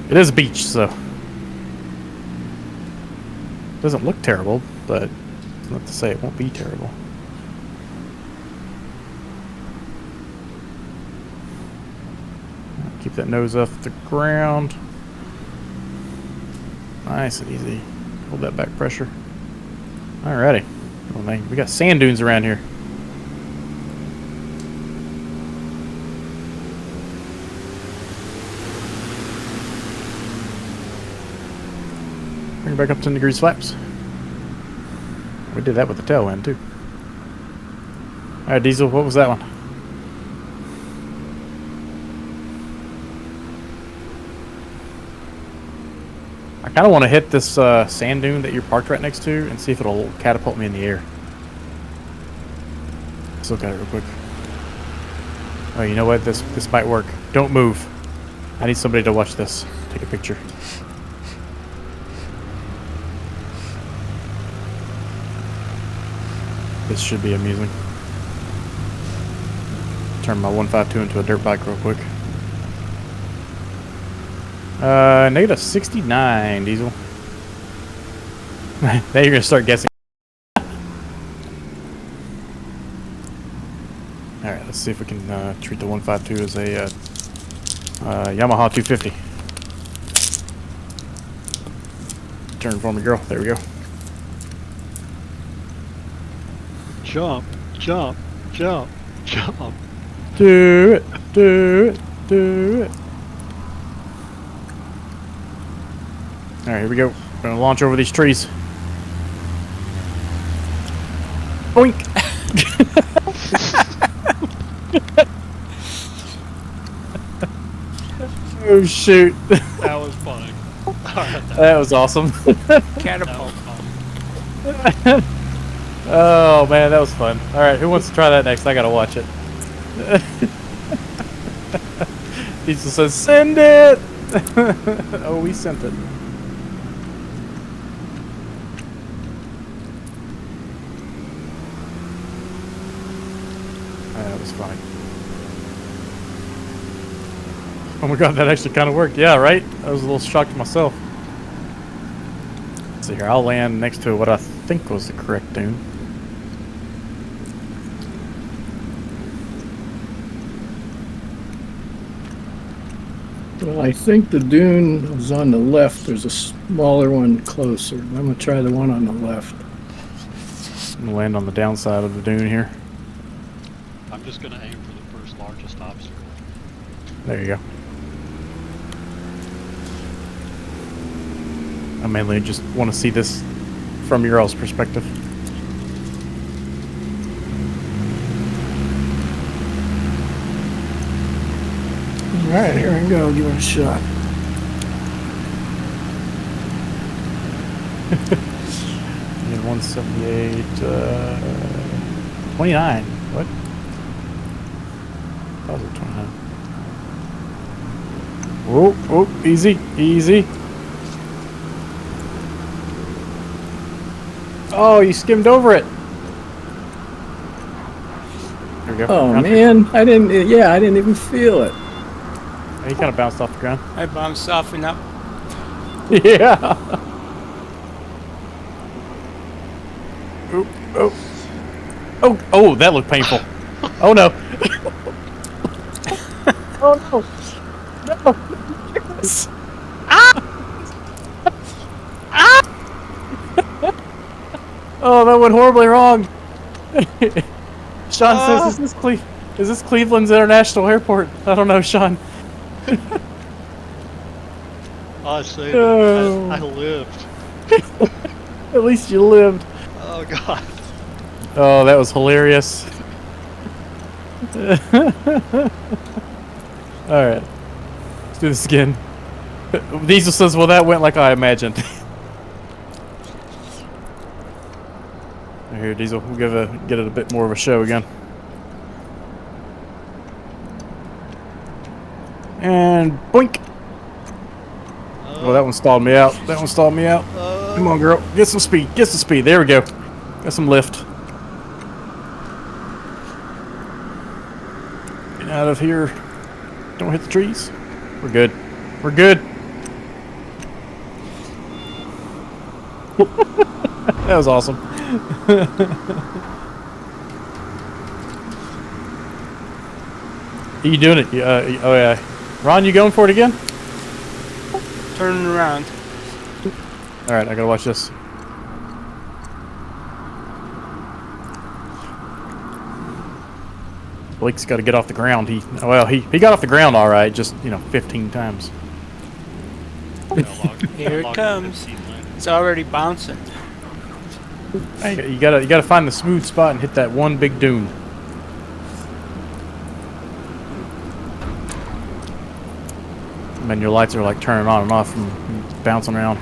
It is a beach, so doesn't look terrible, but it's not to say it won't be terrible. Keep that nose off the ground. Nice and easy. Hold that back pressure. Alrighty. Oh man, we got sand dunes around here. Bring it back up 10 degrees flaps. We did that with the tailwind too. Alright, Diesel, what was that one? I kind of want to hit this sand dune that you're parked right next to and see if it'll catapult me in the air. Let's look at it real quick. Oh, you know what? This might work. Don't move. I need somebody to watch this. Take a picture. This should be amusing. Turn my 152 into a dirt bike real quick. Negative 69, Diesel. Now you're gonna start guessing. Alright, let's see if we can treat the 152 as a Yamaha 250. Turn for me, girl. There we go. Jump, jump, jump, jump. Do it, do it, do it. Alright, here we go. We're gonna launch over these trees. Boink! Oh shoot. That was funny. That was awesome. Catapult. Oh man, that was fun. Alright, who wants to try that next? I gotta watch it. Diesel says, send it! Oh, we sent it. That was funny. Oh my god, that actually kind of worked. Yeah, right? I was a little shocked myself. Let's see here, I'll land next to what I think was the correct dune. Well, I think the dune was on the left. There's a smaller one closer. I'm going to try the one on the left. I'm gonna land on the downside of the dune here. I'm just gonna aim for the first largest obstacle. There you go. I mainly just want to see this from your all's perspective. All right, here we go. Give it a shot. You had 178, 29. What? That was 29. Whoa, whoa, easy, easy. Oh, you skimmed over it. There we go. Oh Ground. man, I didn't. Yeah, I didn't even feel it. He kind of bounced off the ground. I bounced off and up. Yeah. Oh, oh. Oh, oh, that looked painful. Oh no. Oh no. No. Oh, that went horribly wrong. Sean says, is this Cleveland's International Airport? I don't know, Sean. I saved No. it. I lived. At least you lived. Oh god. Oh, that was hilarious. Alright. Let's do this again. Diesel says, well, that went like I imagined. Here, Diesel, we'll get it a bit more of a show again. And boink! Oh, that one stalled me out. That one stalled me out. Come on, girl. Get some speed. Get some speed. There we go. Got some lift. Get out of here. Don't hit the trees. We're good. We're good. That was awesome. Are you doing it? Oh yeah. Ron, you going for it again? Turning around. All right, I gotta watch this. Blake's got to get off the ground. He got off the ground all right, just 15 times. Here it comes. It's already bouncing. Hey, you gotta find the smooth spot and hit that one big dune. And then your lights are like turning on and off and bouncing around.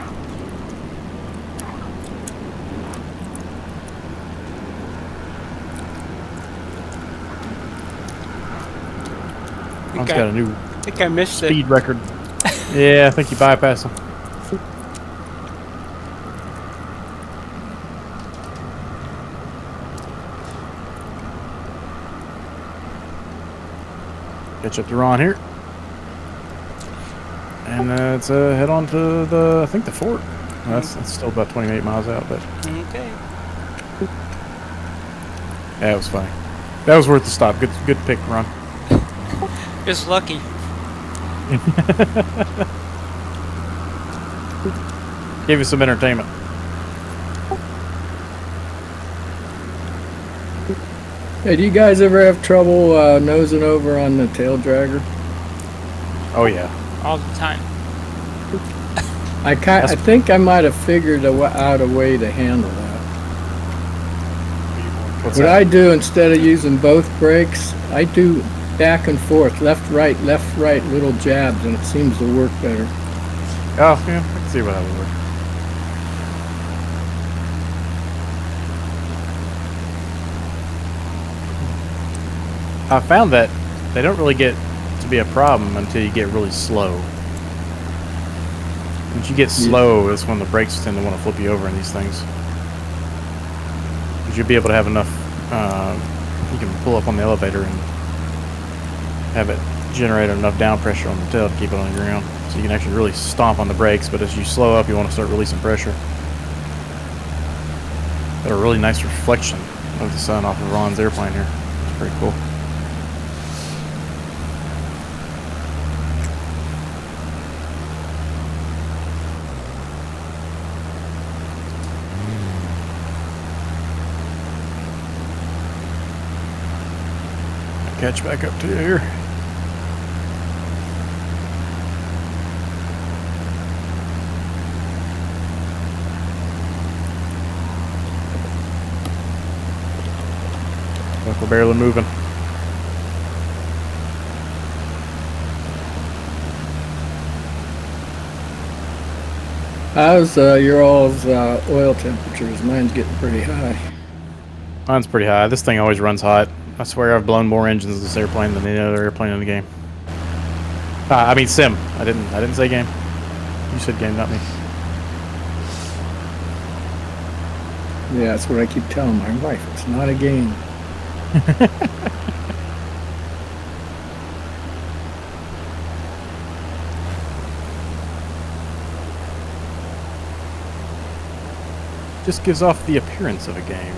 Ron's got a new I think I missed speed record. Yeah, I think you bypassed him. Catch up to Ron here. And let's head on to the fort. That's still about 28 miles out, but Okay. yeah, it was funny. That was worth the stop. Good pick, Ron. Just lucky. Gave you some entertainment. Hey, do you guys ever have trouble nosing over on the tail dragger? Oh yeah. All the time. I think I might have figured out a way to handle that. What's What that? I do instead of using both brakes, I do back and forth, left, right, little jabs, and it seems to work better. Oh yeah, I can see what that would work. I found that they don't really get to be a problem until you get really slow. Once you get slow, that's when the brakes tend to want to flip you over in these things. Because you'll be able to have enough, you can pull up on the elevator and have it generate enough down pressure on the tail to keep it on the ground. So you can actually really stomp on the brakes, but as you slow up, you want to start releasing pressure. Got a really nice reflection of the sun off of Ron's airplane here. It's pretty cool. Catch back up to you here. Look, we're barely moving. How's your all's oil temperatures? Mine's getting pretty high. Mine's pretty high. This thing always runs hot. I swear I've blown more engines in this airplane than any other airplane in the game. I mean sim. I didn't say game. You said game, not me. Yeah, that's what I keep telling my wife. It's not a game. Just gives off the appearance of a game.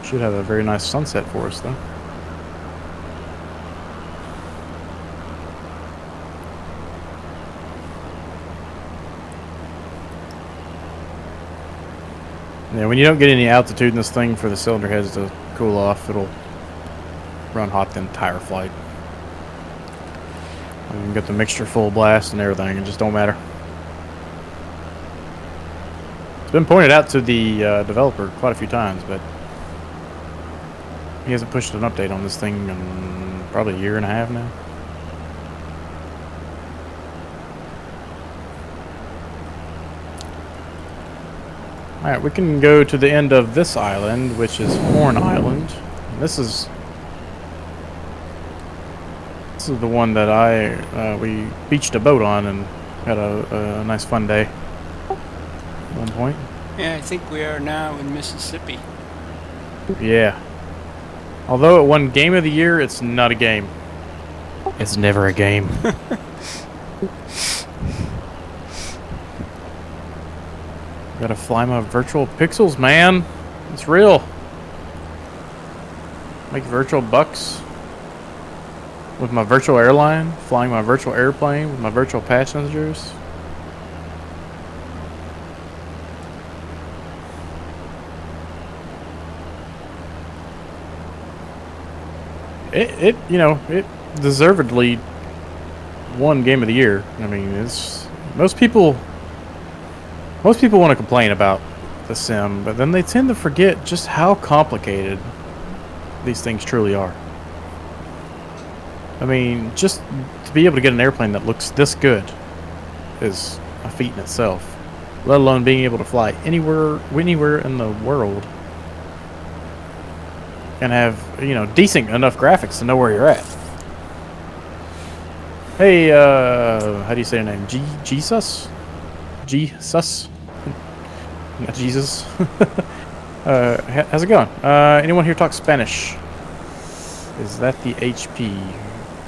Should have a very nice sunset for us, though. Yeah, when you don't get any altitude in this thing for the cylinder heads to cool off, it'll run hot the entire flight. You can get the mixture full blast and everything, it just don't matter. It's been pointed out to the developer quite a few times, but he hasn't pushed an update on this thing in probably a year and a half now. Alright, we can go to the end of this island, which is Horn Island. And this is the one that we beached a boat on and had a nice fun day at one point. Yeah, I think we are now in Mississippi. Yeah. Although it won Game of the Year, it's not a game. It's never a game. Gotta fly my virtual pixels, man. It's real. Make virtual bucks with my virtual airline, flying my virtual airplane with my virtual passengers. It deservedly won Game of the Year. I mean, it's most people want to complain about the sim, but then they tend to forget just how complicated these things truly are. I mean, just to be able to get an airplane that looks this good is a feat in itself, let alone being able to fly anywhere in the world and have, decent enough graphics to know where you're at. Hey, how do you say your name? Jesus? Jesus? Not Jesus. How's it going? Anyone here talk Spanish? Is that the HP?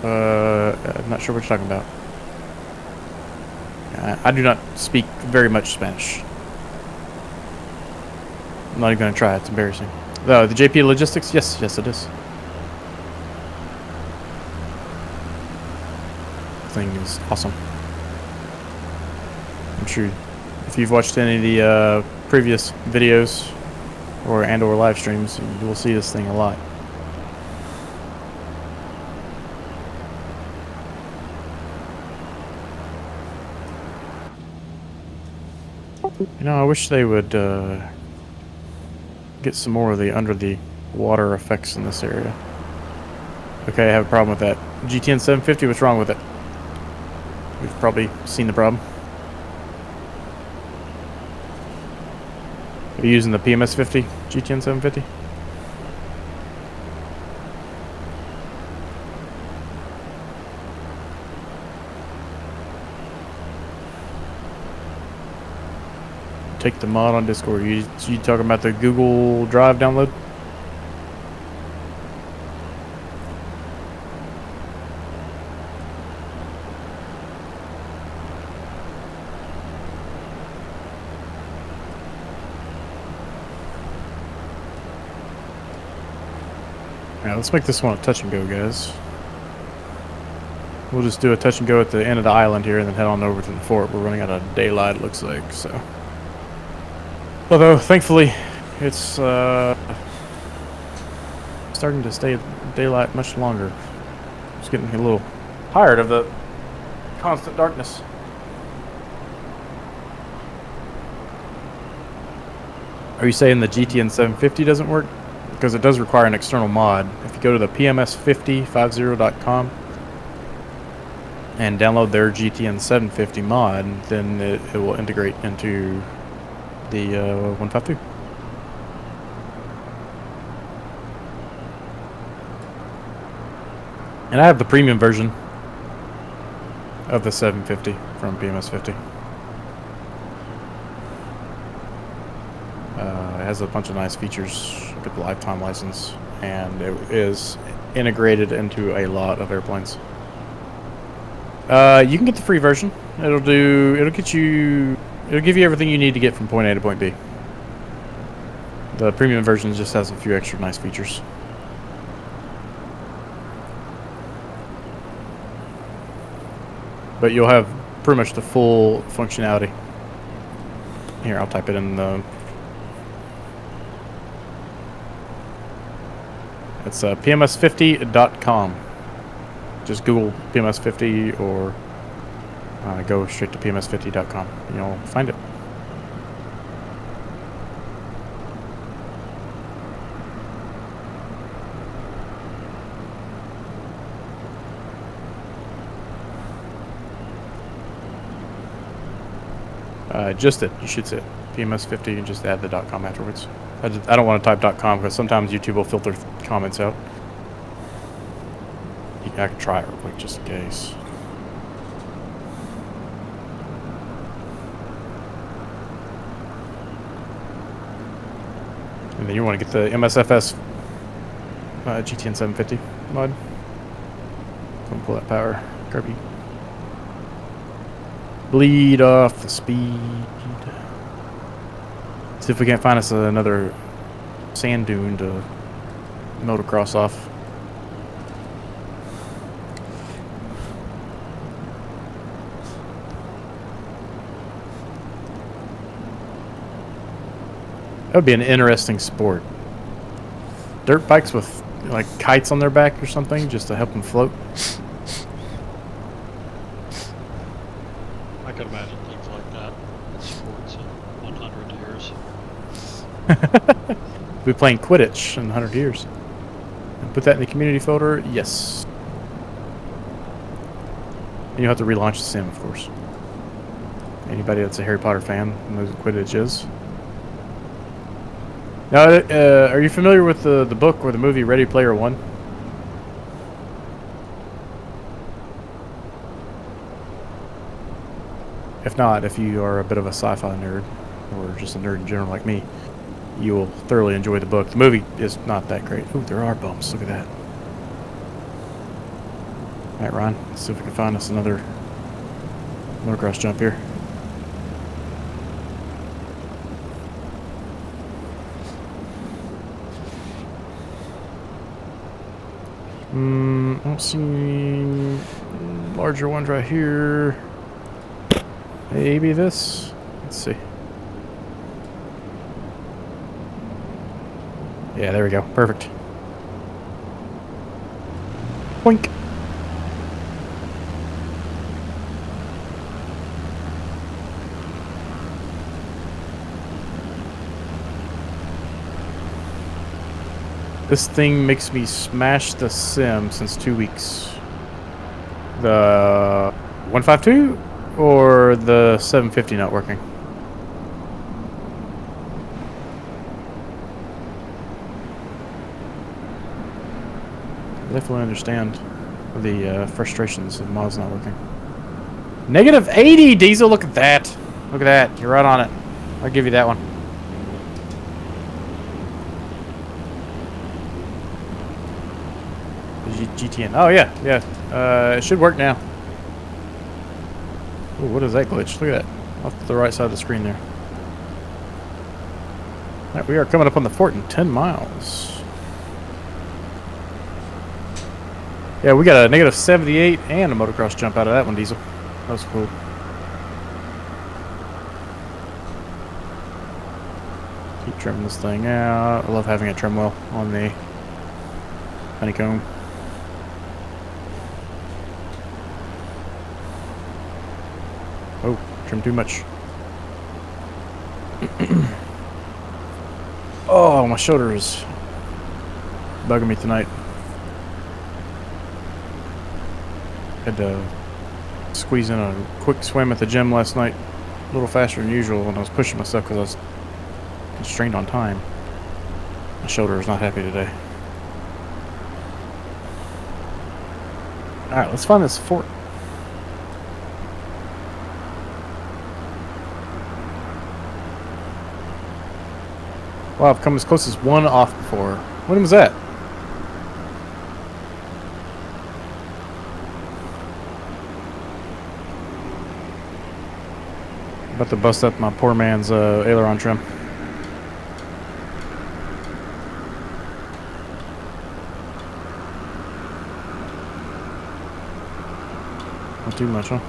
I'm not sure what you're talking about. I do not speak very much Spanish. I'm not even going to try. It's embarrassing. The JP Logistics? Yes, it is. Thing is awesome. I'm sure if you've watched any of the previous videos or live streams, you will see this thing a lot. I wish they would get some more of the under the water effects in this area. Okay, I have a problem with that. GTN 750, what's wrong with it? We've probably seen the problem. Are you using the PMS 50 GTN 750? Take the mod on Discord. You talking about the Google Drive download? Alright, let's make this one a touch and go, guys. We'll just do a touch and go at the end of the island here and then head on over to the fort. We're running out of daylight, it looks like, so. Although, thankfully, it's starting to stay daylight much longer. Just getting a little tired of the constant darkness. Are you saying the GTN 750 doesn't work? Because it does require an external mod. If you go to the PMS5050.com and download their GTN 750 mod, then it will integrate into the 152. And I have the premium version of the 750 from PMS 50. It has a bunch of nice features, with the lifetime license, and it is integrated into a lot of airplanes. You can get the free version. It'll give you everything you need to get from point A to point B. The premium version just has a few extra nice features. But you'll have pretty much the full functionality. Here, I'll type it in the... It's PMS50.com. Just Google PMS50 or go straight to PMS50.com. You'll find it. Just it. You should see it. PMS50 and just add the .com afterwards. I don't want to type .com because sometimes YouTube will filter comments out. I can try it real quick just in case. And then you want to get the MSFS GTN 750 mod. So pull that power. Kirby. Bleed off the speed. See if we can't find us another sand dune to motocross off. That would be an interesting sport. Dirt bikes with like kites on their back or something just to help them float. I could imagine things like that in sports in 100 years. We'll be playing Quidditch in 100 years. And put that in the community folder? Yes. And you'll have to relaunch the sim, of course. Anybody that's a Harry Potter fan knows what Quidditch is. Now, are you familiar with the book or the movie Ready Player One? If not, if you are a bit of a sci-fi nerd, or just a nerd in general like me, you will thoroughly enjoy the book. The movie is not that great. Ooh, there are bumps. Look at that. Alright, Ron, let's see if we can find us another motocross jump here. I don't see any larger ones right here. Maybe this? Let's see. Yeah, there we go. Perfect. Boink. This thing makes me smash the sim since 2 weeks. The 152 or the 750 not working? I definitely understand the frustrations of mods not working. Negative 80 diesel, look at that. Look at that, you're right on it. I'll give you that one. GTN. Oh yeah. It should work now. Ooh, what is that glitch? Look at that. Off to the right side of the screen there. Alright, we are coming up on the fort in 10 miles. Yeah, we got a negative 78 and a motocross jump out of that one, Diesel. That was cool. Keep trimming this thing out. I love having a trim wheel on the honeycomb. Oh, trim too much. Oh, my shoulder is bugging me tonight. Had to squeeze in a quick swim at the gym last night, a little faster than usual, and I was pushing myself because I was constrained on time. My shoulder is not happy today. Alright, let's find this fort. Wow, I've come as close as one off before. When was that? About to bust up my poor man's aileron trim. Not too much, huh?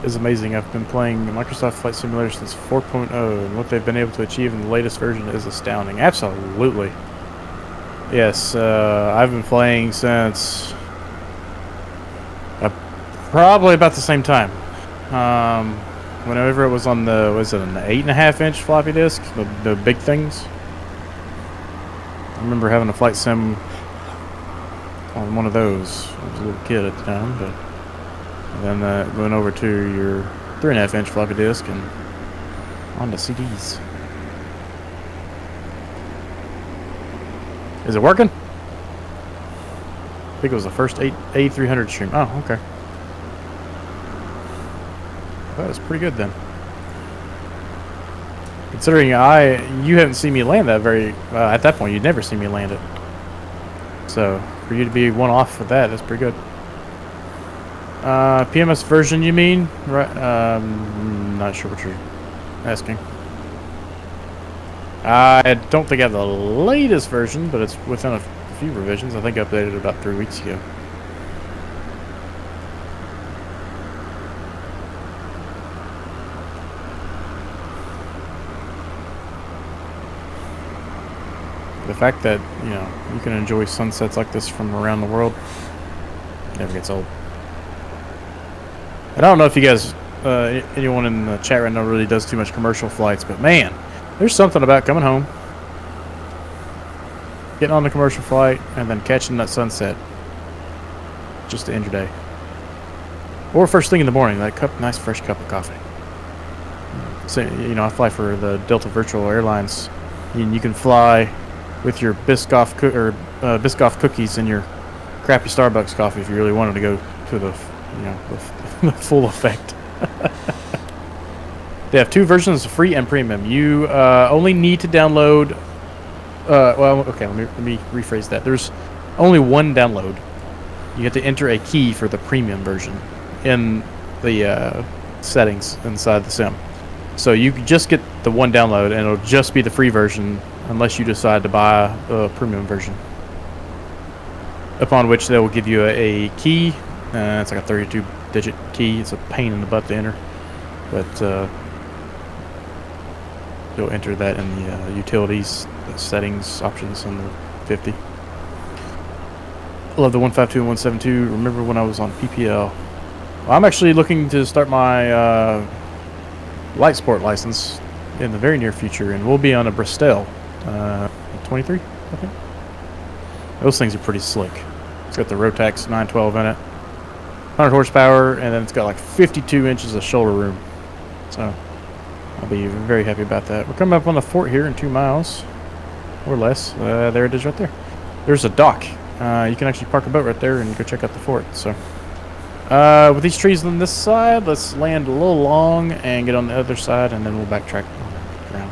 Is amazing. I've been playing Microsoft Flight Simulator since 4.0, and what they've been able to achieve in the latest version is astounding. Absolutely. Yes, I've been playing since probably about the same time. Whenever it was on the, was it an 8.5-inch floppy disk, the big things. I remember having a flight sim on one of those. I was a little kid at the time, but. And then went over to your 3.5-inch floppy disk, and On to CDs. Is it working? I think it was the first A300 stream. Oh, okay. That was pretty good then. Considering you haven't seen me land that at that point, you'd never see me land it. So, for you to be one off with that, that's pretty good. PMS version, you mean? Right? Not sure what you're asking. I don't think I have the latest version, but it's within a few revisions. I think I updated it about 3 weeks ago. The fact that, you know, you can enjoy sunsets like this from around the world never gets old. I don't know if you guys, anyone in the chat right now really does too much commercial flights, but man, there's something about coming home, getting on the commercial flight, and then catching that sunset just to end your day. Or first thing in the morning, that nice fresh cup of coffee. So, you know, I fly for the Delta Virtual Airlines, and you can fly with your Biscoff cookies and your crappy Starbucks coffee if you really wanted to go to the, you know, the full effect. They have 2 versions, free and premium. You only need to download. Well, okay, let me rephrase that. There's only one download. You have to enter a key for the premium version in the settings inside the sim. So you can just get the one download, and it'll just be the free version unless you decide to buy the premium version. Upon which they will give you a key. It's like a 32-digit key. It's a pain in the butt to enter, but you'll enter that in the utilities, the settings options on the 50. I love the 152 and 172. Remember when I was on PPL? Well, I'm actually looking to start my light sport license in the very near future, and we'll be on a Bristol 23, I think. Those things are pretty slick. It's got the Rotax 912 in it, 100 horsepower, and then it's got like 52 inches of shoulder room. So I'll be very happy about that. We're coming up on the fort here in 2 miles, or less. There it is right there. There's a dock. You can actually park a boat right there and go check out the fort. So with these trees on this side, let's land a little long and get on the other side, and then we'll backtrack on the ground.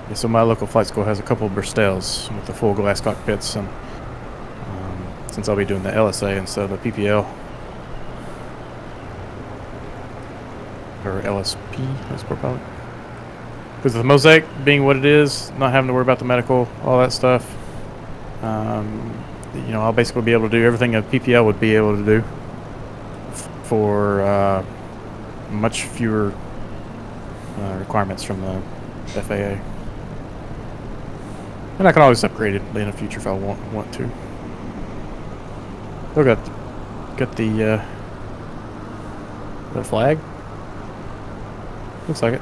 Yeah, so my local flight school has a couple of Bristows with the full glass cockpits, and since I'll be doing the LSA instead of the PPL, or LSP, as per pilot. Because the Mosaic being what it is, not having to worry about the medical, all that stuff, you know, I'll basically be able to do everything a PPL would be able to do for much fewer requirements from the FAA. And I can always upgrade it in the future if I want to. Look at the flag. Looks like it.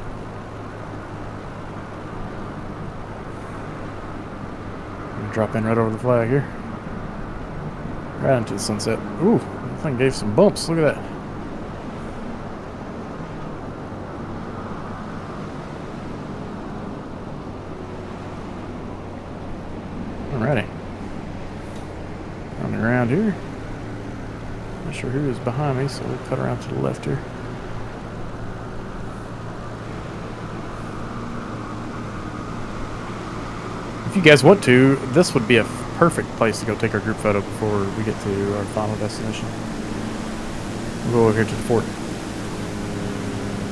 Drop in right over the flag here. Right into the sunset. Ooh, that thing gave some bumps. Look at that. Alrighty. On the ground here. Not sure who is behind me, so we'll cut around to the left here. If you guys want to, this would be a perfect place to go take our group photo before we get to our final destination. We'll go over here to the fort.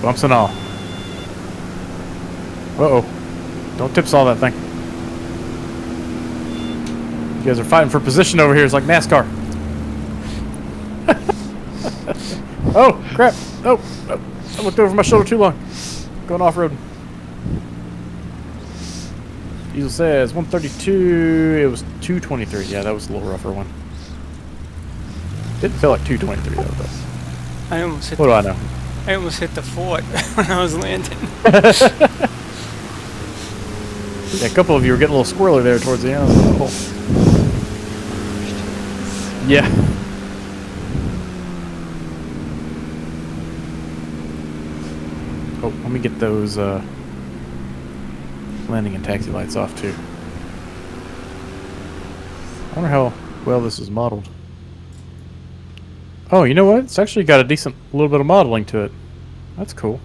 Bumps and all. Uh-oh. Don't tipsaw that thing. You guys are fighting for position over here. It's like NASCAR. Oh, crap. Oh, I looked over my shoulder too long. Going off-road. Diesel says 132. It was 223. Yeah, that was a little rougher one. Didn't feel like 223 though. But I almost hit what do I know? I almost hit the fort when I was landing. Yeah, a couple of you were getting a little squirrely there towards the end. Oh. Yeah. Oh, let me get those landing and taxi lights off too. I wonder how well this is modeled. Oh, you know what? It's actually got a decent little bit of modeling to it. That's cool.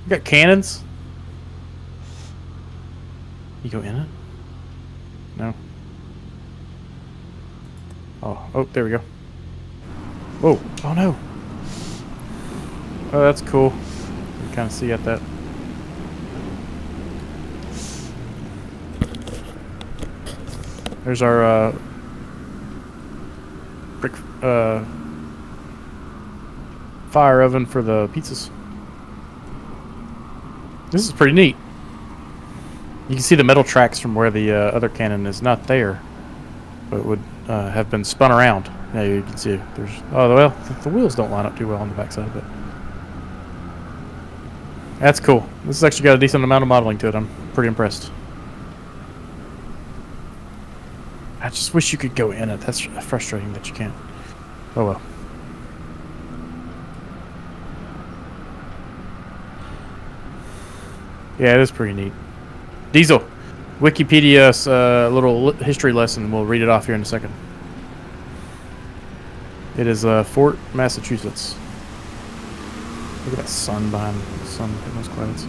You got cannons. You go in it? No. Oh, there we go. Whoa. Oh no. Oh, that's cool. You can kind of see at that. There's our brick fire oven for the pizzas. This is pretty neat. You can see the metal tracks from where the other cannon is not there, but it would have been spun around. Yeah, you can see there's. Oh well, the wheels don't line up too well on the backside of it. That's cool. This has actually got a decent amount of modeling to it. I'm pretty impressed. I just wish you could go in it. That's frustrating that you can't. Oh well. Yeah, it is pretty neat. Diesel, Wikipedia's little history lesson. We'll read it off here in a second. It is Fort Massachusetts. Look at that sun behind the sun in those clouds.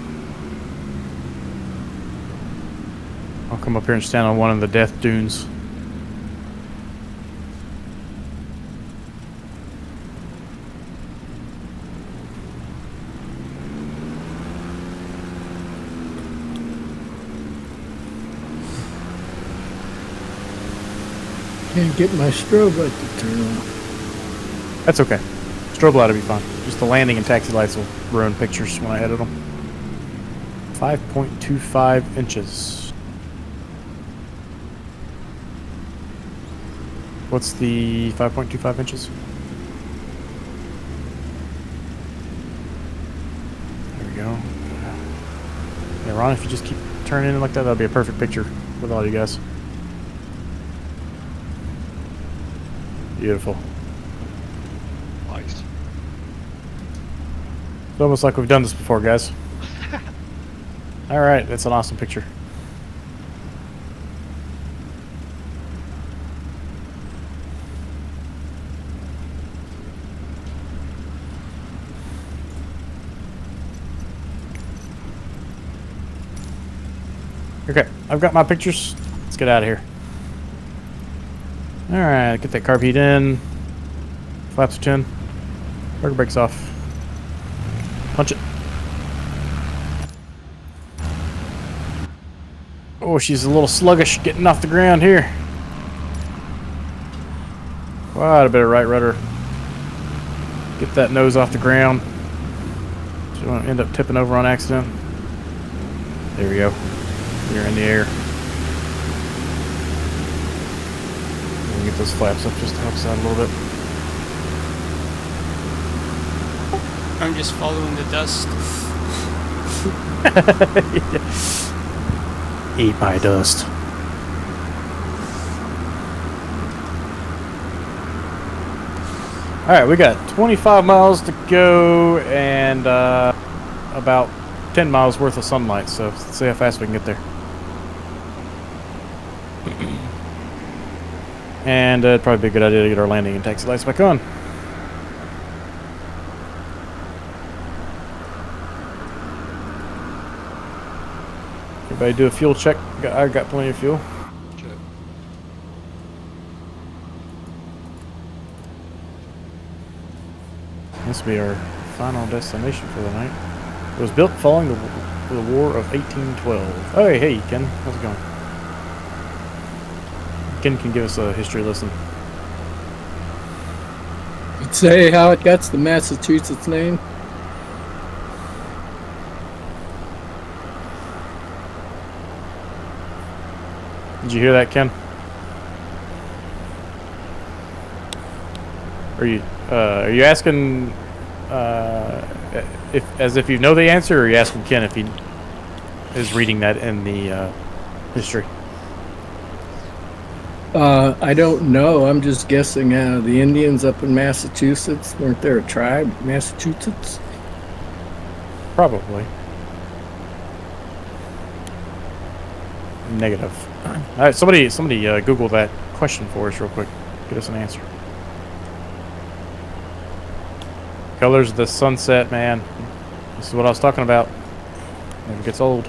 I'll come up here and stand on one of the death dunes. Can't get my strobe light to turn on. That's okay. Strobe light will be fine. Just the landing and taxi lights will ruin pictures when I edit them. 5.25 inches. What's the 5.25 inches? There we go. Yeah, Ron, if you just keep turning it like that, that'll be a perfect picture with all you guys. Beautiful. Nice. It's almost like we've done this before, guys. Alright, that's an awesome picture. Okay, I've got my pictures. Let's get out of here. Alright, get that carb heat in. Flaps are 10. Burger brakes off. Punch it. Oh, she's a little sluggish getting off the ground here. Quite a bit of right rudder. Get that nose off the ground. So you don't end up tipping over on accident. There we go. You're in the air. Get those flaps up just to help us out a little bit. I'm just following the dust. Eat my dust. Alright, we got 25 miles to go and about 10 miles worth of sunlight, so let's see how fast we can get there. And it'd probably be a good idea to get our landing and taxi lights back on. Everybody do a fuel check. I got plenty of fuel. Check. This will be our final destination for the night. It was built following the War of 1812. Oh, hey, Ken. How's it going? Ken can give us a history lesson. Say how it got the Massachusetts name. Did you hear that, Ken? Are you asking if you know the answer, or are you asking Ken if he is reading that in the history? I don't know. I'm just guessing. The Indians up in Massachusetts, weren't there a tribe, Massachusetts? Probably. Negative. Alright, somebody Google that question for us real quick. Get us an answer. Colors of the sunset, man. This is what I was talking about. Never gets old.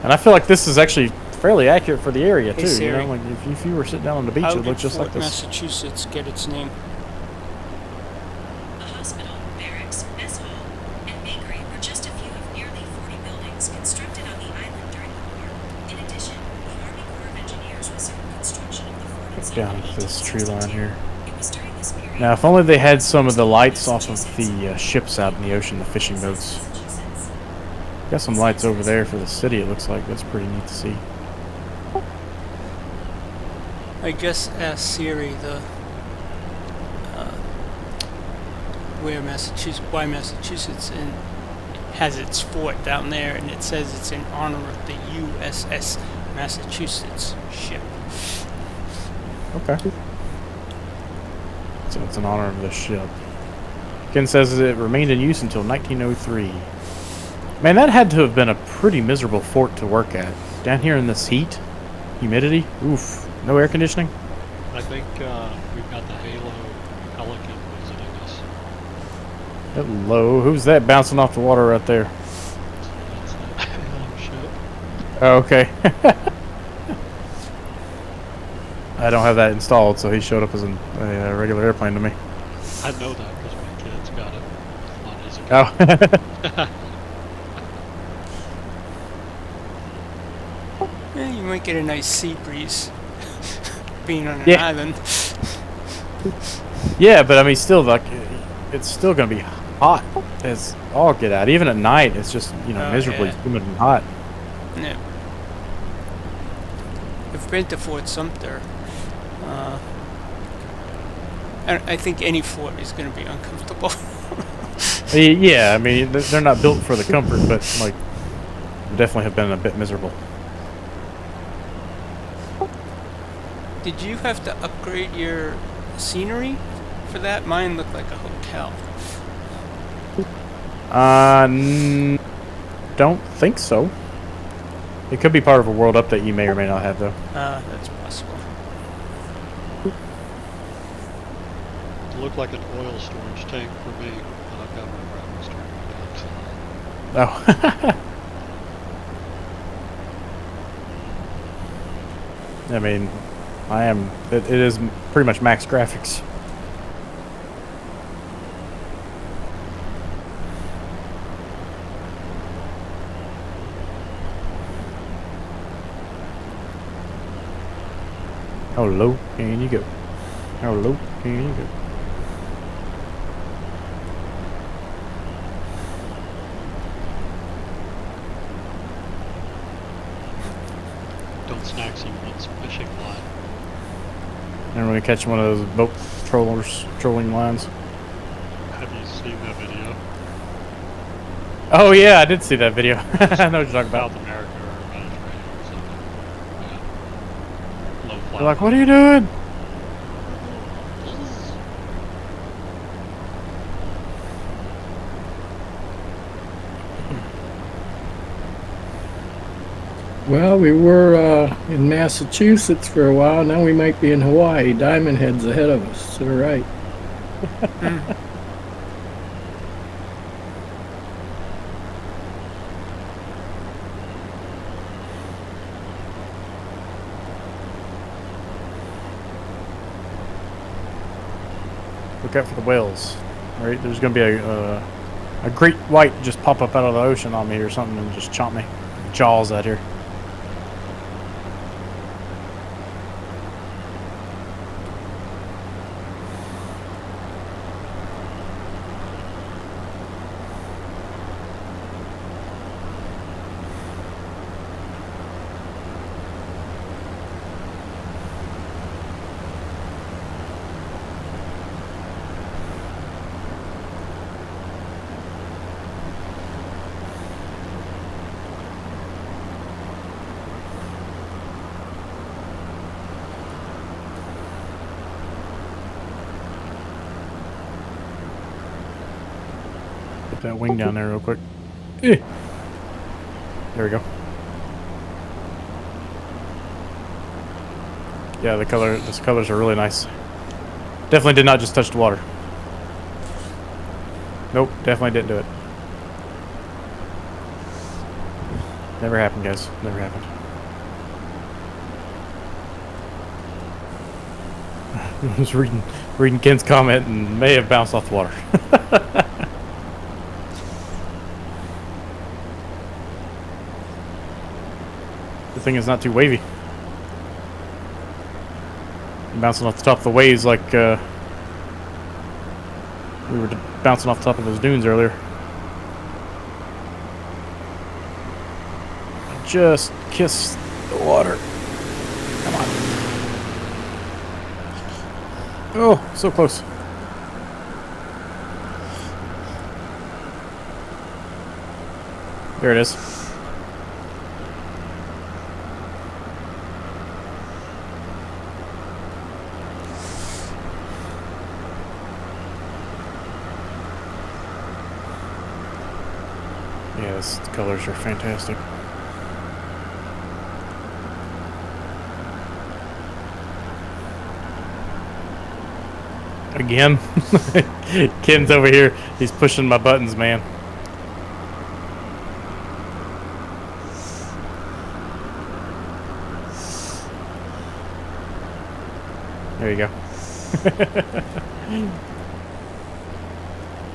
And I feel like this is actually fairly accurate for the area, Hey, too. Siri. You know, like if you were sitting down on the beach, How it did looked just Fort like this. Massachusetts get its name? A hospital, barracks, mess hall, and bakery were just a few of nearly 40 buildings constructed on the island during the war. In addition, the Army Corps of Engineers resumed construction of the fort in Let's down to this tree line here. It was during this period Now, if only they had some of the lights off of the ships out in the ocean, the fishing boats. Massachusetts. Got some lights over there for the city, it looks like. That's pretty neat to see. I just asked Siri why Massachusetts has its fort down there, and it says it's in honor of the USS Massachusetts ship. Okay. So it's in honor of the ship. Ken says it remained in use until 1903. Man, that had to have been a pretty miserable fort to work at. Down here in this heat, humidity, oof. No air conditioning? I think we've got the Halo Pelican visiting us. Hello, who's that bouncing off the water right there? That's the Halo ship. Oh, okay. I don't have that installed, so he showed up as a regular airplane to me. I know that because my kids got it on his account. Oh. You might get a nice sea breeze being on an Yeah. island. Yeah, but I mean, still, like, it's still gonna be hot as all get out. Even at night, it's just, you know, Oh, miserably yeah. humid and hot. Yeah. I've been to Fort Sumter. I think any fort is going to be uncomfortable. Yeah, I mean, they're not built for the comfort, but, like, definitely have been a bit miserable. Did you have to upgrade your scenery for that? Mine looked like a hotel. Don't think so. It could be part of a world update you may or may not have, though. That's possible. It looked like an oil storage tank for me, and I've got my graphics turned down. Oh. I mean, it is pretty much max graphics. How low can you go? How low can you go? Don't snack someone's fishing line. And we're gonna catch one of those boat trolling lines. Have you seen that video? Oh yeah, I did see that video. I know what you're talking about. South America or Mediterranean or something. Yeah. Low flat. They're like, what are you doing? Well, we were in Massachusetts for a while. Now we might be in Hawaii. Diamond Head's ahead of us to the right. Look out for the whales. Right, there's gonna be a great white just pop up out of the ocean on me or something and just chomp me. Jaws out here. Put that wing down there real quick. There we go. Yeah, the colors are really nice. Definitely did not just touch the water. Nope, definitely didn't do it. Never happened, guys. Never happened. I was reading Ken's comment and may have bounced off the water. The thing is not too wavy. Bouncing off the top of the waves like we were bouncing off the top of those dunes earlier. Just kiss the water. Come on. Oh, so close. There it is. Yes, the colors are fantastic. Again, Ken's over here. He's pushing my buttons, man. There you go.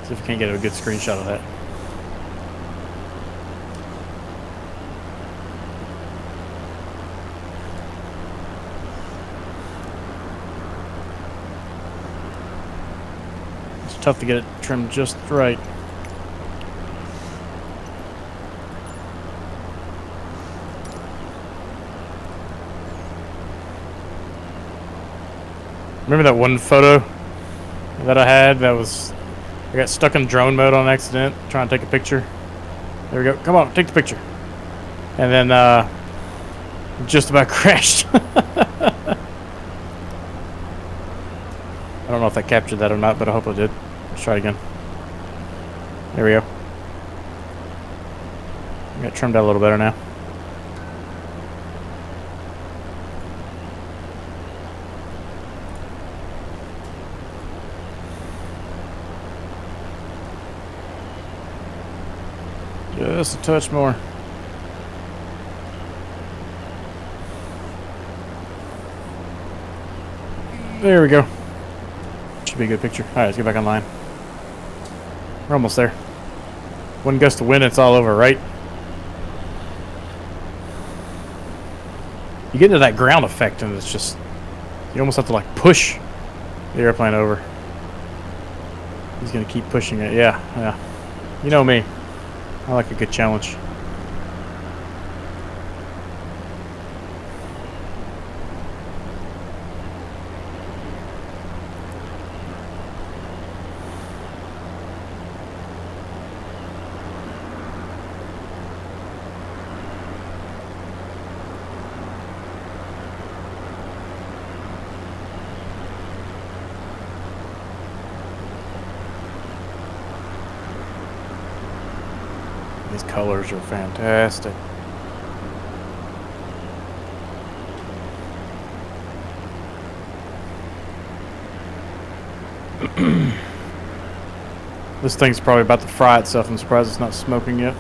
See if we can't get a good screenshot of that. Tough to get it trimmed just right. Remember that one photo that I had that was, I got stuck in drone mode on accident trying to take a picture. There we go. Come on, take the picture. And then just about crashed. I don't know if I captured that or not, but I hope I did. Let's try it again. There we go. Got trimmed out a little better now. Just a touch more. There we go. Should be a good picture. Alright, let's get back online. We're almost there. One gust of wind, it's all over, right? You get into that ground effect and it's just, you almost have to like push the airplane over. He's gonna keep pushing it. Yeah. You know me. I like a good challenge. These colors are fantastic. This thing's probably about to fry itself. I'm surprised it's not smoking yet.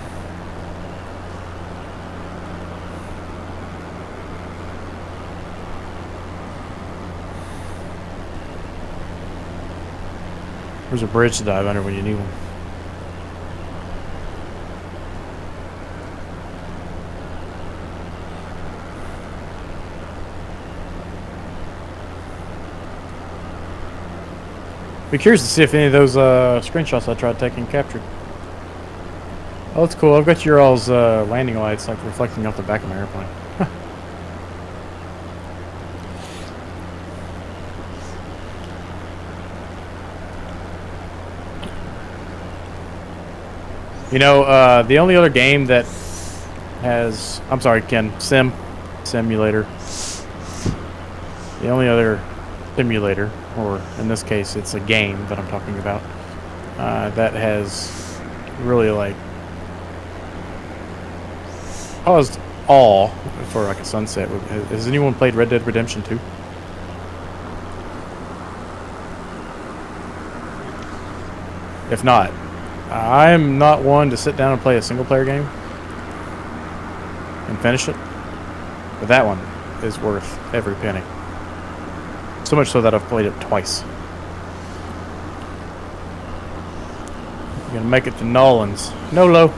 There's a bridge to dive under when you need one. Be curious to see if any of those screenshots I tried taking captured. Oh, that's cool. I've got your all's landing lights like reflecting off the back of my airplane. You know, the only other game that has, I'm sorry, Ken, simulator. The only other simulator, or in this case it's a game that I'm talking about, that has really like caused awe for like a sunset. Has anyone played Red Dead Redemption 2? If not, I'm not one to sit down and play a single player game and finish it, but that one is worth every penny. So much so that I've played it twice. You're gonna make it to Nolans. Nolo.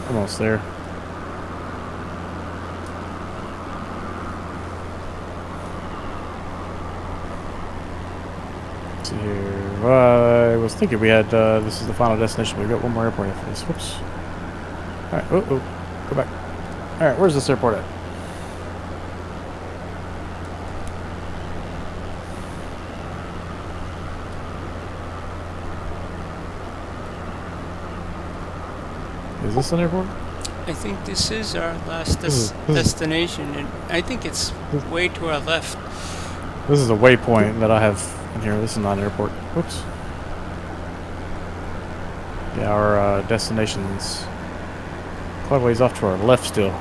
Almost there. Let's see here. I was thinking we had this is the final destination. We've got one more airport after this. Whoops. Alright, oh, go back. Alright, where's this airport at? Is this an airport? I think this is our last This is- destination, and I think it's way to our left. This is a waypoint that I have in here. This is not an airport. Whoops. Yeah, our destination's quite a ways off to our left still.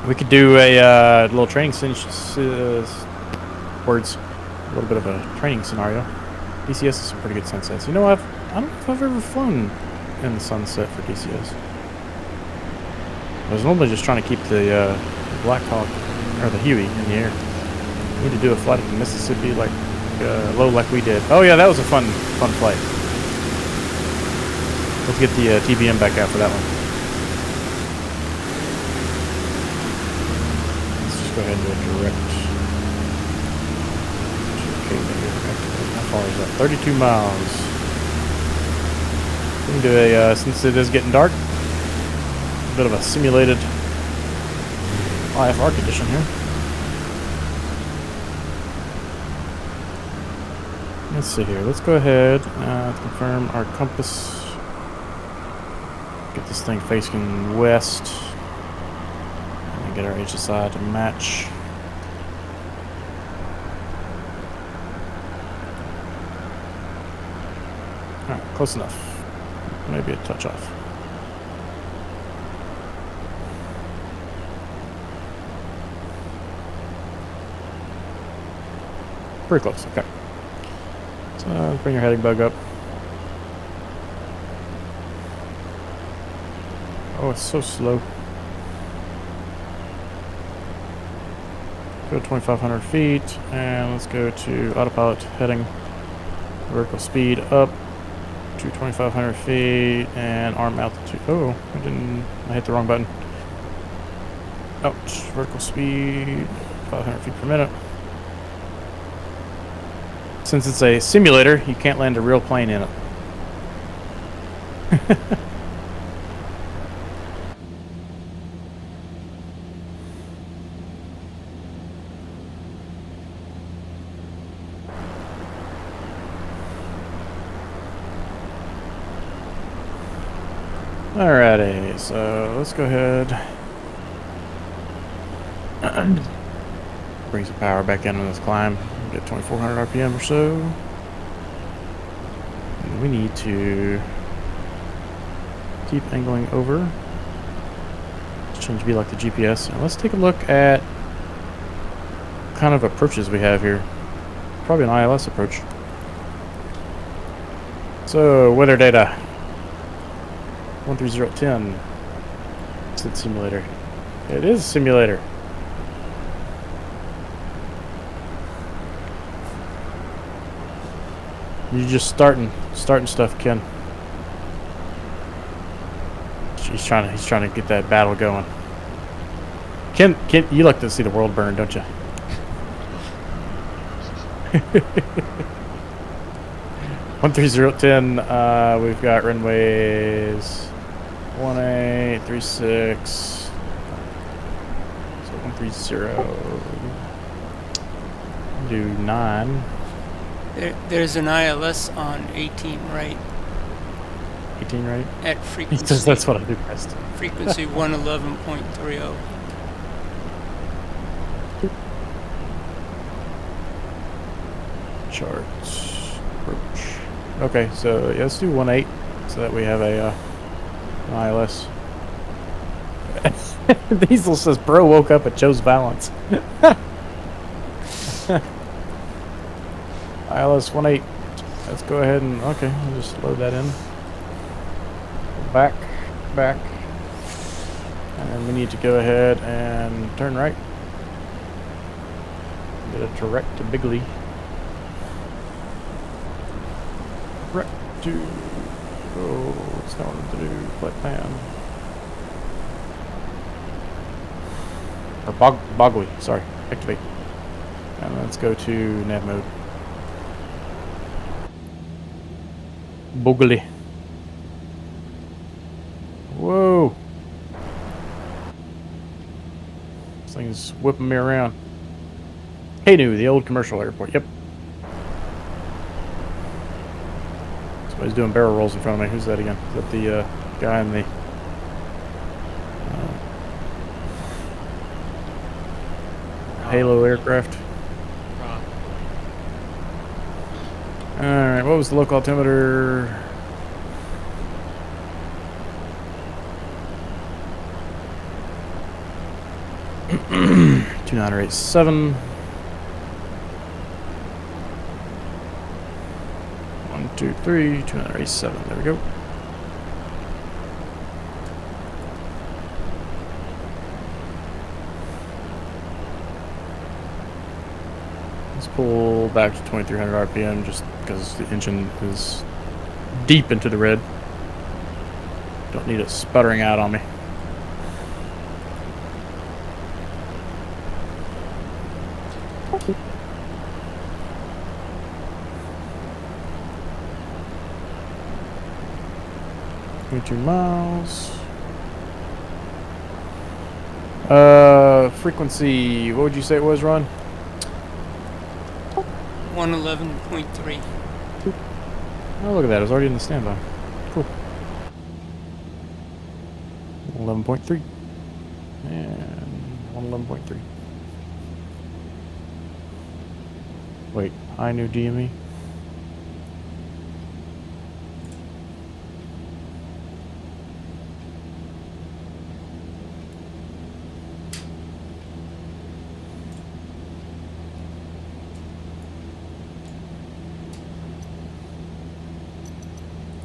We could do a little training words, a little bit of a training scenario. DCS is some pretty good sunsets. You know, I don't know if I've ever flown in the sunset for DCS. I was normally just trying to keep the Black Hawk or the Huey in the air. We need to do a flight up to Mississippi, like low, like we did. Oh yeah, that was a fun flight. Let's get the TBM back out for that one. Let's just go ahead and do a direct. Okay, how far is that? 32 miles. We can do a, since it is getting dark, a bit of a simulated IFR condition here. Let's see here. Let's go ahead and confirm our compass. Get this thing facing west. And get our HSI to match. Alright, close enough. Maybe a touch off. Pretty close, okay. So bring your heading bug up. Oh, it's so slow. Go to 2,500 feet, and let's go to autopilot heading. Vertical speed up to 2,500 feet, and arm altitude. Oh, I hit the wrong button. Ouch. Vertical speed, 500 feet per minute. Since it's a simulator, you can't land a real plane in it. Alrighty, so let's go ahead. Bring some power back in on this climb. Get 2,400 RPM or so. And we need to keep angling over. Let's change be like the GPS. And let's take a look at what kind of approaches we have here. Probably an ILS approach. So, weather data. 13010. It's a simulator. It is a simulator. You're just starting stuff, Ken. He's trying to get that battle going. Ken, you like to see the world burn, don't you? 13010. We've got runways 1836. So 130. Do 9. There's an ILS on 18 right 18, right? at He frequency says that's what I do best. frequency 111.30. charts. Approach. Okay, so yeah, let's do 1.8 so that we have a an ILS. Diesel says, bro woke up and chose violence. ILS 1.8. Let's go ahead and, okay, we'll just load that in. Back. And we need to go ahead and turn right. Get a direct to Bigley. Direct to, oh, it's not what to do, flight plan. Or Bogley, sorry, activate. And let's go to nav mode. Bogley. Whoa. This thing's whipping me around. Haynu, the old commercial airport. Yep. Somebody's doing barrel rolls in front of me. Who's that again? Is that the guy in the Halo aircraft? Alright, what was the local altimeter? Two 987. 1, 2, 3, 2987. There we go. Let's pull back to 2300 RPM just because the engine is deep into the red. Don't need it sputtering out on me. $22 miles. Frequency, what would you say it was, Ron? 111.3. Oh, look at that. It was already in the standby. Cool. 11.3. And 111.3. Wait, I knew DME.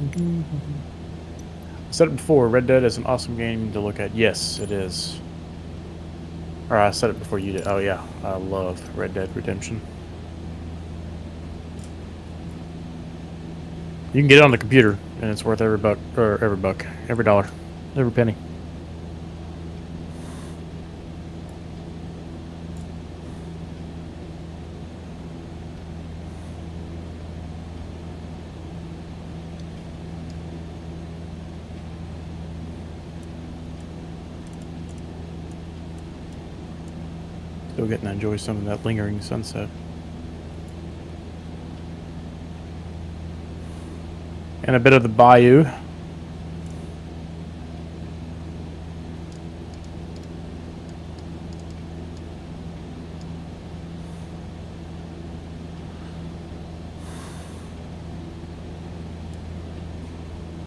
I said it before, Red Dead is an awesome game to look at. Yes, it is. Or I said it before you did. Oh yeah, I love Red Dead Redemption. You can get it on the computer, and it's worth every buck, or every dollar, every penny. Still getting to enjoy some of that lingering sunset. And a bit of the bayou.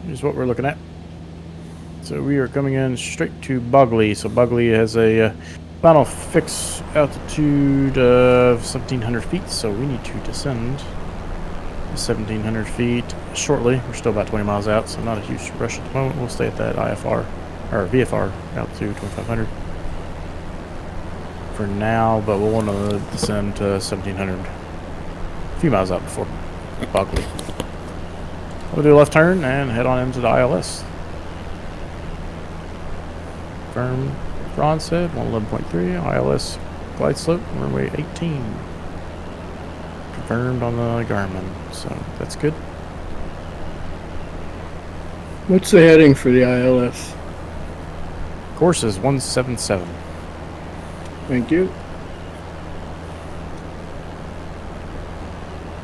Here's what we're looking at. So we are coming in straight to Bogley. So Bogley has a final fixed altitude of 1,700 feet. So we need to descend 1,700 feet shortly. We're still about 20 miles out, so not a huge rush at the moment. We'll stay at that IFR or VFR altitude 2,500 for now, but we'll want to descend to 1,700 a few miles out before Bogley. We'll do a left turn and head on into the ILS. Firm, Ron said 111.3 ILS glide slope runway 18. Confirmed on the Garmin, so that's good. What's the heading for the ILS? Course is 177. Thank you.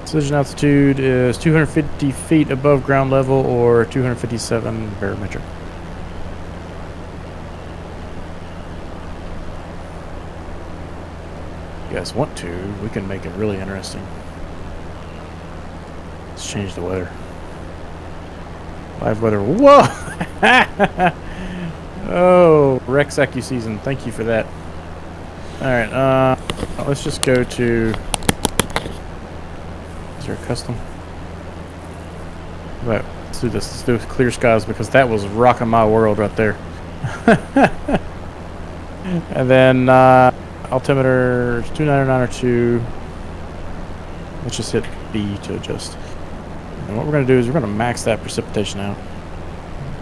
Decision altitude is 250 feet above ground level or 257 barometric. If you guys want to, we can make it really interesting. Let's change the weather. Live weather. Whoa! Oh, Rex AccuSeason. Thank you for that. Alright, let's just go to... Is there a custom? Right, let's do this. Let's do clear skies because that was rocking my world right there. And then, altimeter 299 or 2. Let's just hit B to adjust. And what we're going to do is we're going to max that precipitation out.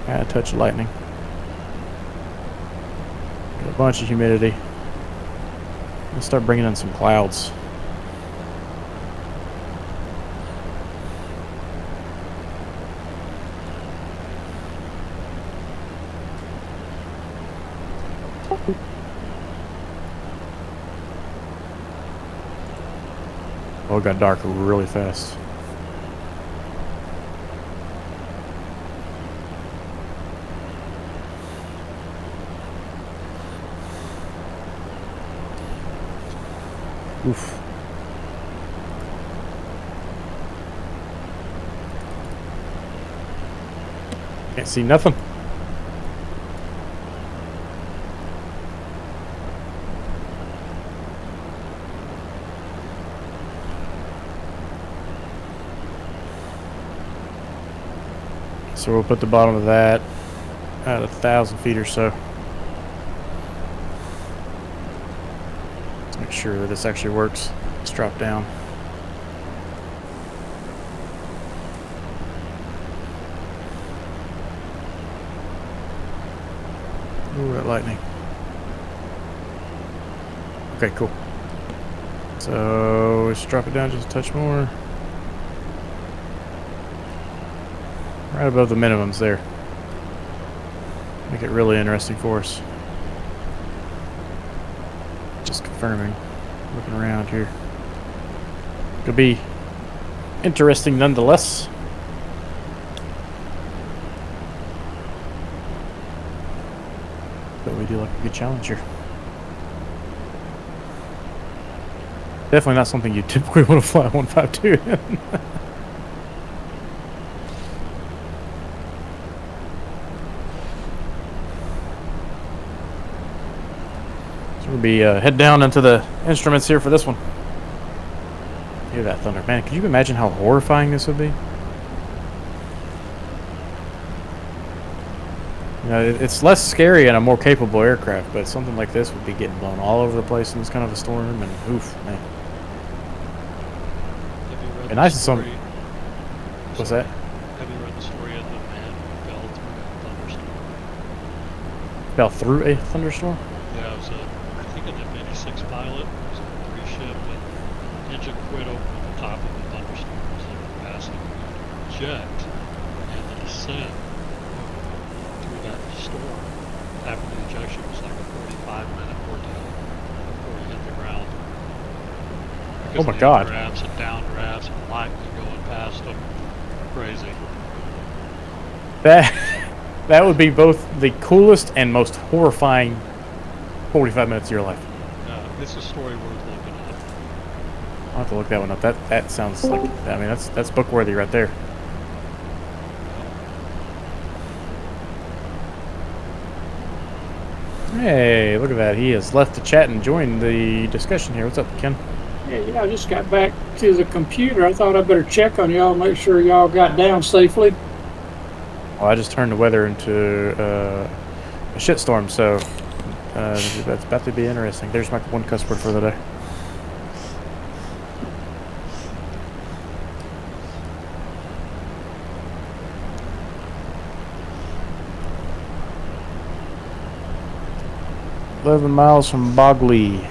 Add a touch of lightning. Get a bunch of humidity. Let's start bringing in some clouds. Oh, it got dark really fast. Oof. Can't see nothing. So we'll put the bottom of that at 1,000 feet or so. Let's make sure that this actually works. Let's drop down. Ooh, that lightning. Okay, cool. So let's drop it down just a touch more. Right above the minimums there. Make it really interesting for us. Just confirming. Looking around here. Could be interesting nonetheless. But we do like a good challenge here. Definitely not something you typically want to fly 152 in. We'll be head down into the instruments here for this one. Hear that thunder, man! Could you imagine how horrifying this would be? You know, it's less scary and a more capable aircraft, but something like this would be getting blown all over the place in this kind of a storm, and oof, man. Have you read And the nice is some. story? What's that? Have you read the story of the man who fell through a thunderstorm? Fell through a thunderstorm? Yeah, it was I think an F-86 pilot. It was a three-ship, and engine quit over the top of the thunderstorm. It was like passing jet, and the descent through that storm after the ejection was like a 45-minute ordeal before he hit the ground. Oh my Because of the God. updrafts and downdrafts and lightning going past them. Crazy. That would be both the coolest and most horrifying 45 minutes of your life. It's a story worth looking at. I'll have to look that one up. That sounds like, I mean, that's book worthy right there. Hey, look at that. He has left the chat and joined the discussion here. What's up, Ken? Yeah, I just got back to the computer. I thought I'd better check on y'all, make sure y'all got down safely. Well, I just turned the weather into a shitstorm, so that's about to be interesting. There's my one cuss word for the day. $11 miles from Bogley.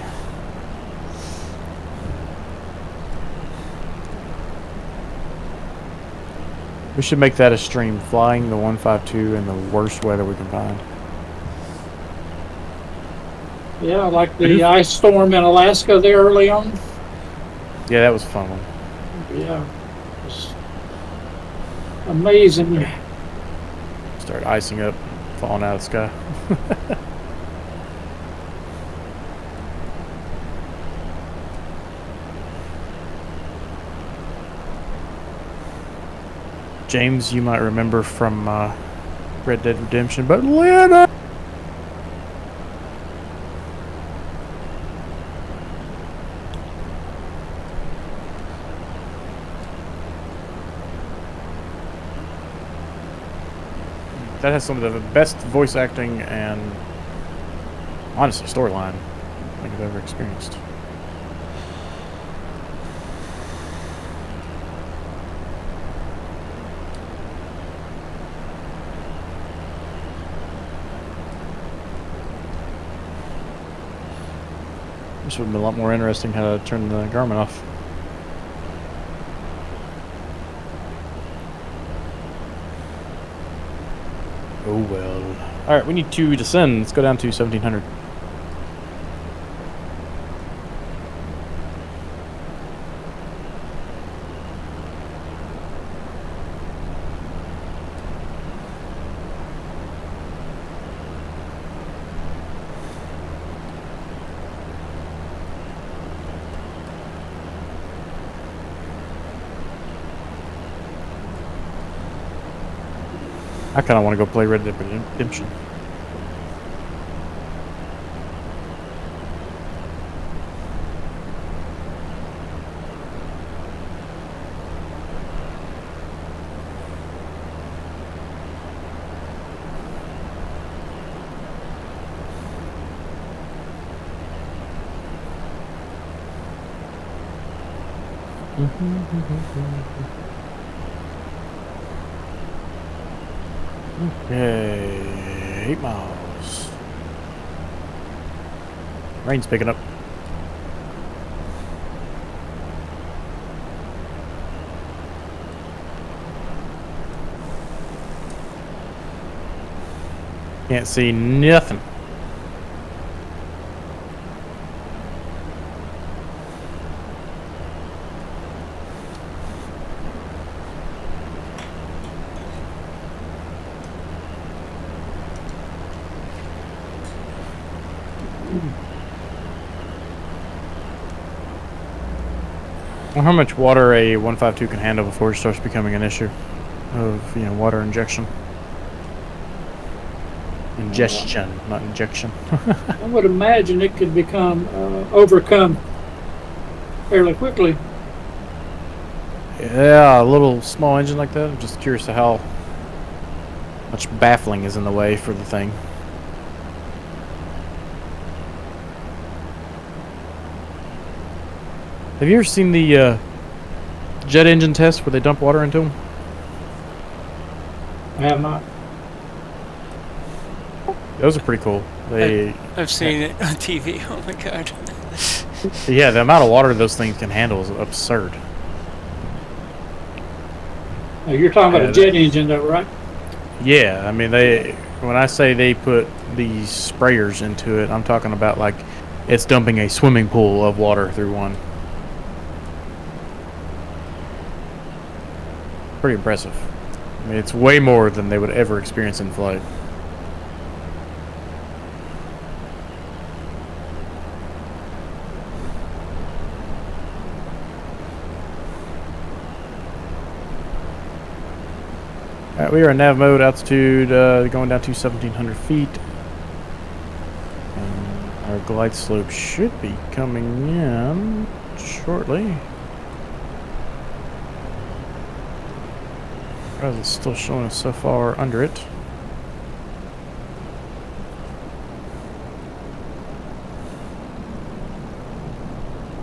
We should make that a stream, flying the 152 in the worst weather we can find. Yeah, like the ice storm in Alaska there early on. Yeah, that was a fun one. Yeah, it was amazing. Start icing up, falling out of the sky. James, you might remember from Red Dead Redemption, but Lena. That has some of the best voice acting and honestly storyline I think I've ever experienced. This would have been a lot more interesting how to turn the Garmin off. Oh well. Alright, we need to descend. Let's go down to 1700. I kind of want to go play Red Dead Redemption. Okay, 8 miles. Rain's picking up. Can't see nothing. Well, how much water a 152 can handle before it starts becoming an issue of, water injection? Ingestion, not injection. I would imagine it could become overcome fairly quickly. Yeah, a little small engine like that. I'm just curious to how much baffling is in the way for the thing. Have you ever seen the jet engine test where they dump water into them? I have not. Those are pretty cool. I've seen it on TV. Oh my god. Yeah, the amount of water those things can handle is absurd. Now, you're talking about a jet engine, though, right? Yeah, I mean when I say they put these sprayers into it, I'm talking about like it's dumping a swimming pool of water through one. Pretty impressive. I mean, it's way more than they would ever experience in flight. Alright, we are in nav mode, altitude going down to 1700 feet. And our glide slope should be coming in shortly. It's still showing us so far under it.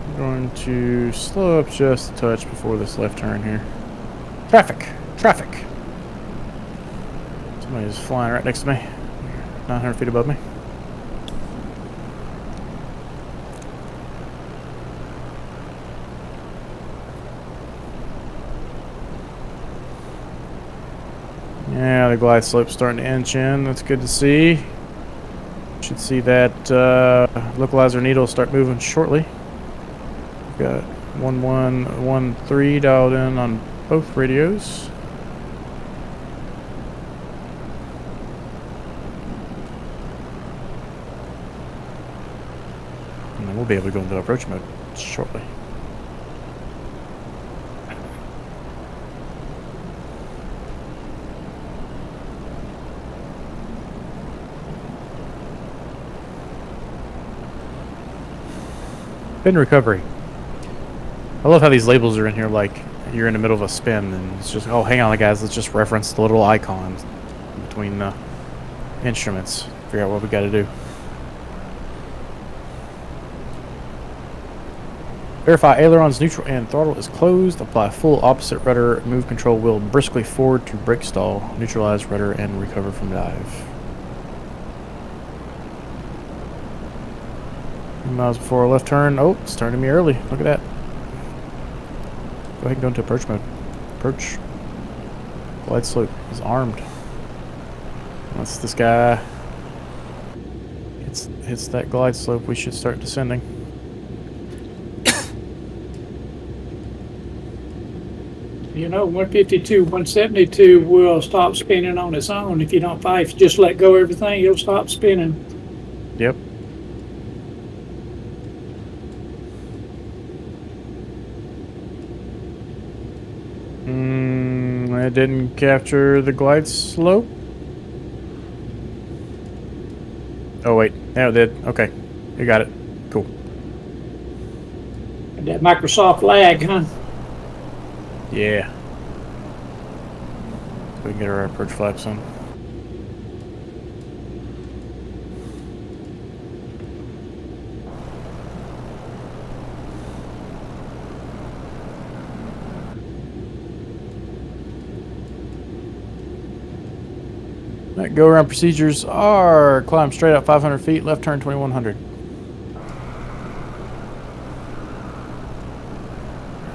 I'm going to slow up just a touch before this left turn here. Traffic! Traffic! Somebody's flying right next to me. 900 feet above me. Yeah, the glide slope's starting to inch in. That's good to see. Should see that localizer needle start moving shortly. We've got 1113 dialed in on both radios. And then we'll be able to go into approach mode shortly. Spin recovery. I love how these labels are in here like you're in the middle of a spin and it's just, oh, hang on guys, let's just reference the little icons between the instruments. Figure out what we got to do. Verify ailerons neutral and throttle is closed. Apply full opposite rudder. Move control wheel briskly forward to brake stall. Neutralize rudder and recover from dive. Miles before a left turn. Oh, it's turning me early. Look at that. Go ahead and go into approach mode. Approach. Glide slope is armed. Once this guy hits that glide slope, we should start descending. You know, 152, 172 will stop spinning on its own if you don't fight. If you just let go of everything, it'll stop spinning. Yep. I didn't capture the glide slope. Oh wait, yeah, it did. Okay, you got it. Cool. And that Microsoft lag, huh? Yeah. We can get our approach flaps on. Right, go around procedures are climb straight up 500 feet, left turn 2100.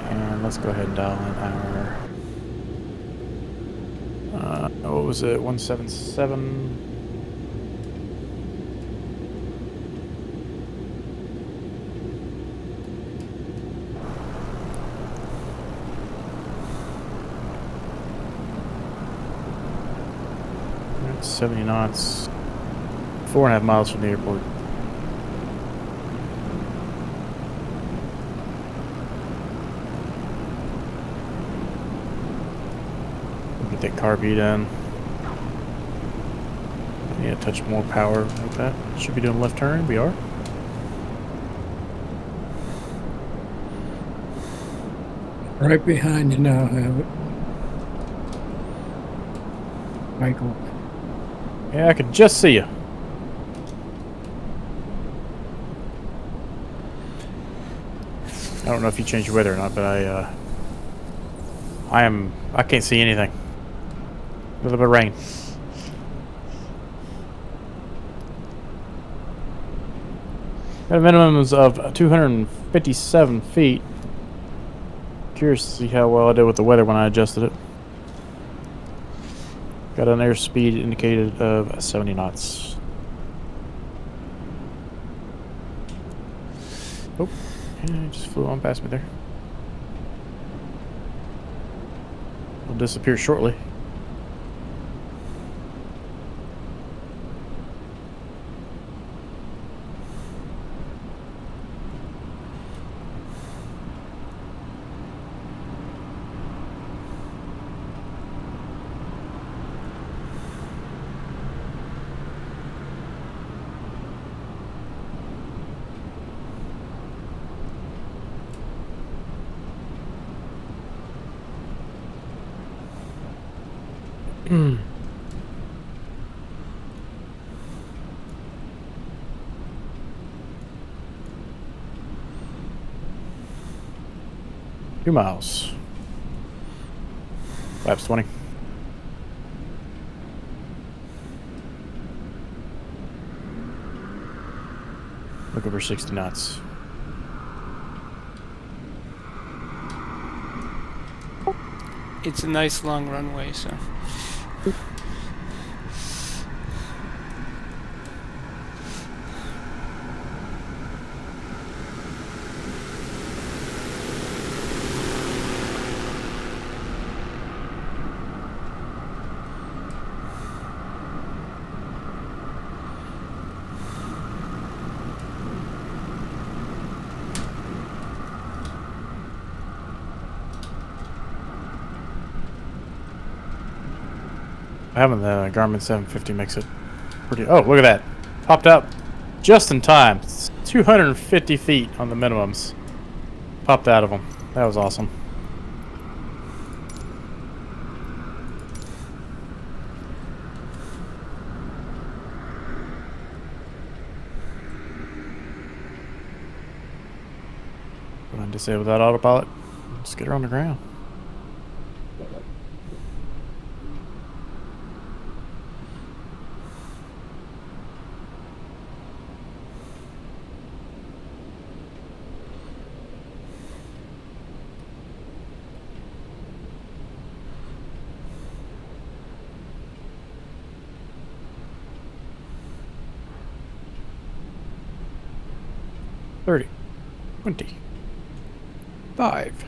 And let's go ahead and dial in our, what was it, 177? That's 70 knots, 4.5 miles from the airport. Get that carb in. Yeah, touch more power like that. Should be doing left turn. We are. Right behind you now, have it. Michael. Yeah, I could just see you. I don't know if you changed your weather or not, but I can't see anything. A little bit of rain. Got a minimums of 257 feet. Curious to see how well I did with the weather when I adjusted it. Got an airspeed indicated of 70 knots. Oh, yeah, it just flew on past me there. Will disappear shortly. Two miles. Laps 20. Look over 60 knots. It's a nice long runway, so. Having the Garmin 750 makes it pretty. Oh, look at that! Popped up just in time. It's 250 feet on the minimums. Popped out of them. That was awesome. Go ahead and disable that autopilot. Let's get her on the ground. Thirty, 20, 5.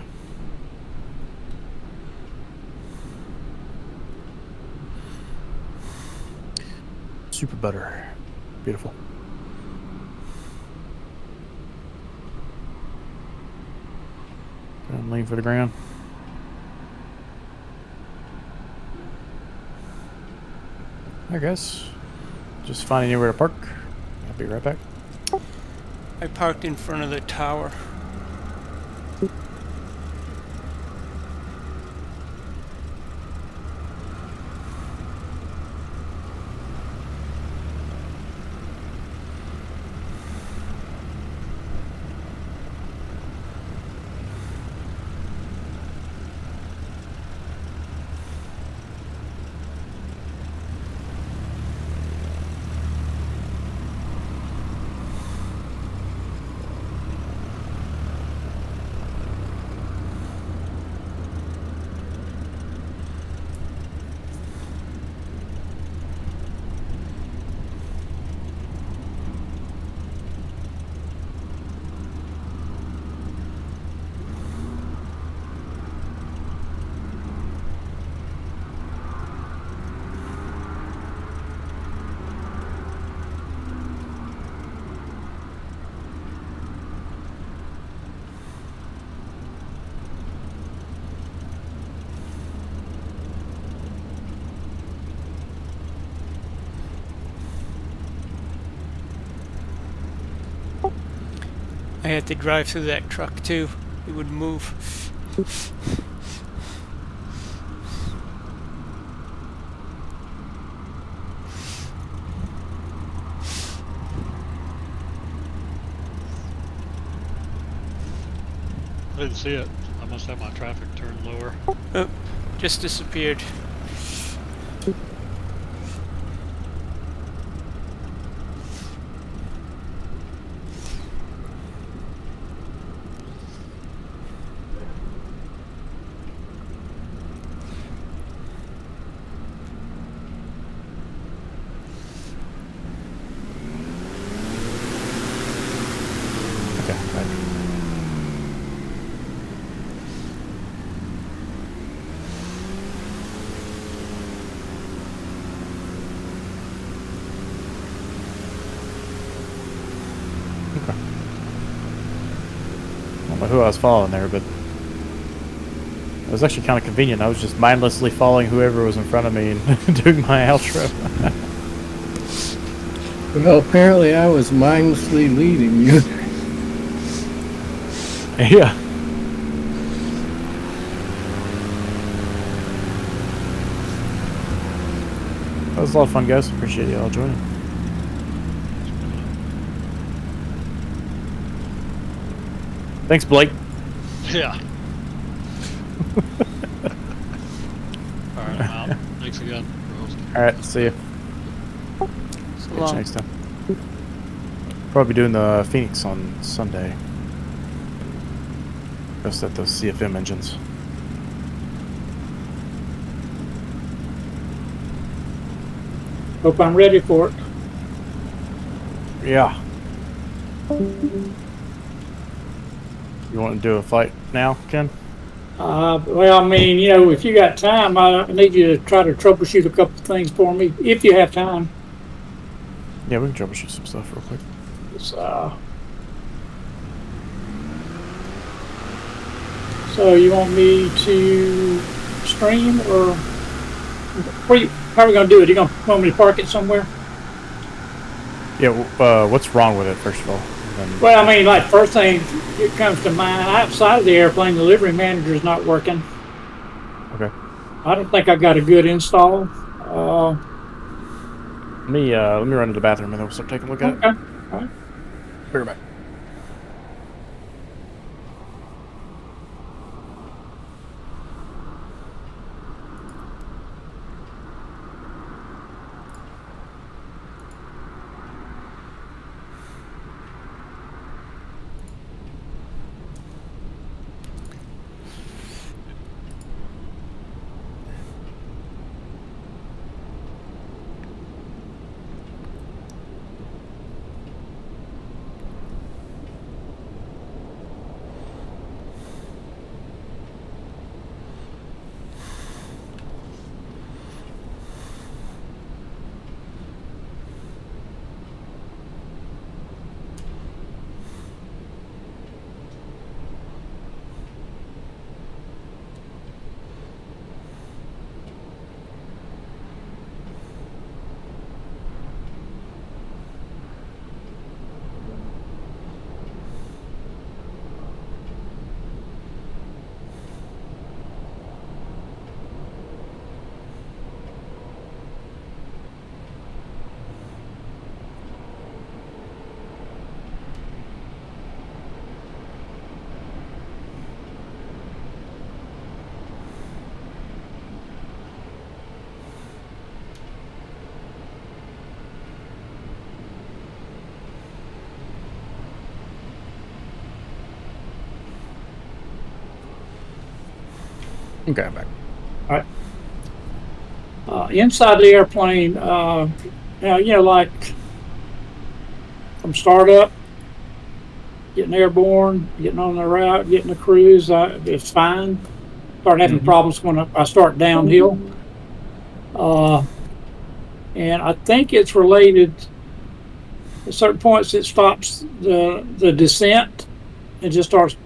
Super butter. Beautiful. And lean for the ground. I guess. Just finding anywhere to park. I'll be right back. I parked in front of the tower. I had to drive through that truck too. It would move. I didn't see it. I must have my traffic turned lower. Oh, just disappeared. Okay, right. Okay. I don't know who I was following there, but it was actually kind of convenient. I was just mindlessly following whoever was in front of me and doing my outro. Well, apparently I was mindlessly leading you. Yeah. That was a lot of fun, guys. Appreciate you all joining. Thanks, Blake. Yeah. Alright, I'm out. Thanks again for hosting. All right, see you. So Catch you long. next time. Probably doing the Phoenix on Sunday. Just at those CFM engines. Hope I'm ready for it. Yeah. You want to do a flight now, Ken? Well, I mean, you know, if you got time, I need you to try to troubleshoot a couple of things for me, if you have time. Yeah, we can troubleshoot some stuff real quick. So you want me to stream, or how are we gonna do it? You gonna want me to park it somewhere? Yeah, what's wrong with it, first of all? Then, Well, I mean, like first thing that comes to mind, outside of the airplane, the delivery manager is not working. okay. I don't think I got a good install. Let me run to the bathroom and then we'll start taking a look at Okay. it. All right. Be right back. Okay, I'm back. Inside the airplane, now, like from startup, getting airborne, getting on the route, getting the cruise, it's fine. Start having problems when I start downhill. And I think it's related at certain points it stops the descent and just starts